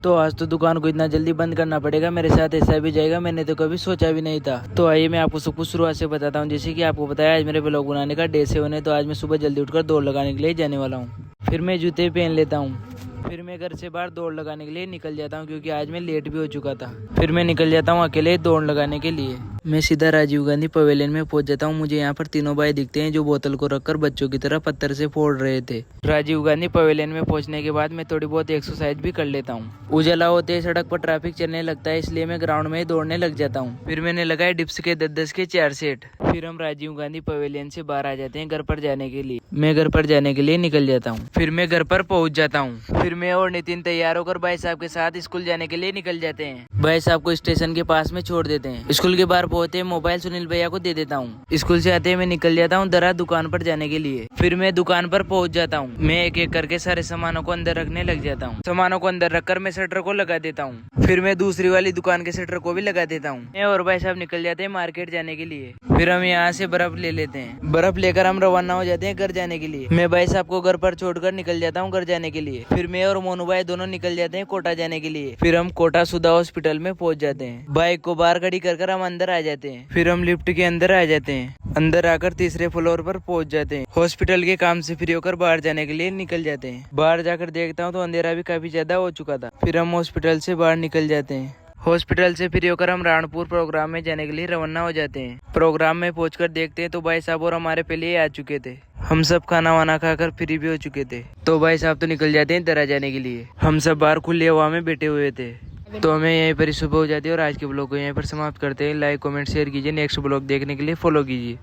तो आज तो दुकान को इतना जल्दी बंद करना पड़ेगा, मेरे साथ ऐसा भी जाएगा, मैंने तो कभी सोचा भी नहीं था। तो आइए मैं आपको सब कुछ शुरुआत से बताता हूँ। जैसे कि आपको बताया आज मेरे ब्लॉग बनाने का डे 7 है, तो आज मैं सुबह जल्दी उठकर दौड़ लगाने के लिए जाने वाला हूँ। फिर मैं जूते पहन लेता हूँ, फिर मैं घर से बाहर दौड़ लगाने के लिए निकल जाता हूँ, क्योंकि आज मैं लेट भी हो चुका था। फिर मैं निकल जाता हूँ अकेले दौड़ लगाने के लिए। मैं सीधा राजीव गांधी पवेलियन में पहुंच जाता हूँ। मुझे यहाँ पर तीनों भाई दिखते हैं जो बोतल को रखकर बच्चों की तरह पत्थर से फोड़ रहे थे। राजीव गांधी पवेलियन में पहुंचने के बाद मैं थोड़ी बहुत एक्सरसाइज भी कर लेता हूँ। उजाला होते ही सड़क पर ट्रैफिक चलने लगता है, इसलिए मैं ग्राउंड में ही दौड़ने लग जाता हूँ। फिर मैंने लगाए डिप्स के 10-10 के 4 सेट। फिर हम राजीव गांधी पवेलियन से बाहर आ जाते हैं घर पर जाने के लिए। मैं घर पर जाने के लिए निकल जाता हूँ। फिर मैं घर पर पहुंच जाता हूँ। फिर मैं और नितिन तैयार होकर भाई साहब के साथ स्कूल जाने के लिए निकल जाते हैं। भाई साहब को स्टेशन के पास में छोड़ देते हैं। स्कूल के बाहर पहुंचते मोबाइल सुनील भैया को दे देता हूँ। स्कूल से आते मैं निकल जाता हूँ दरा दुकान पर जाने के लिए। फिर मैं दुकान पर पहुंच जाता हूँ। मैं एक एक करके सारे सामानों को अंदर रखने लग जाता हूँ। सामानों को अंदर रखकर मैं शटर को लगा देता हूँ। फिर मैं दूसरी वाली दुकान के शटर को भी लगा देता हूँ। मैं और भाई साहब निकल जाते हैं मार्केट जाने के लिए। फिर हम यहाँ से बर्फ ले लेते हैं। बर्फ लेकर हम रवाना हो जाते हैं घर जाने के लिए। मैं भाई साहब को घर पर छोड़कर निकल जाता हूँ घर जाने के लिए। फिर मैं और मोनू भाई दोनों निकल जाते हैं कोटा जाने के लिए। फिर हम कोटा सुधा हॉस्पिटल में पहुंच जाते हैं। बाइक को बाहर खड़ी कर हम अंदर आ जाते हैं। फिर हम लिफ्ट के अंदर आ जाते हैं। अंदर आकर तीसरे फ्लोर पर पहुंच जाते हैं। हॉस्पिटल के काम से फ्री होकर बाहर जाने के लिए निकल जाते हैं। बाहर जाकर देखता हूँ तो अंधेरा भी काफी ज्यादा हो चुका था। फिर हम हॉस्पिटल से बाहर निकल जाते हैं। हॉस्पिटल से फ्री होकर हम राणपुर प्रोग्राम में जाने के लिए रवाना हो जाते हैं। प्रोग्राम में पहुंचकर देखते हैं तो भाई साहब और हमारे पहले ही आ चुके थे। हम सब खाना वाना खाकर फ्री भी हो चुके थे। तो भाई साहब तो निकल जाते हैं दरा जाने के लिए। हम सब बाहर खुली हवा में बैठे हुए थे। तो हमें यहीं पर ही सुबह हो जाती है और आज के ब्लॉग को यहीं पर समाप्त करते हैं। लाइक कमेंट शेयर कीजिए। नेक्स्ट ब्लॉग देखने के लिए फॉलो कीजिए।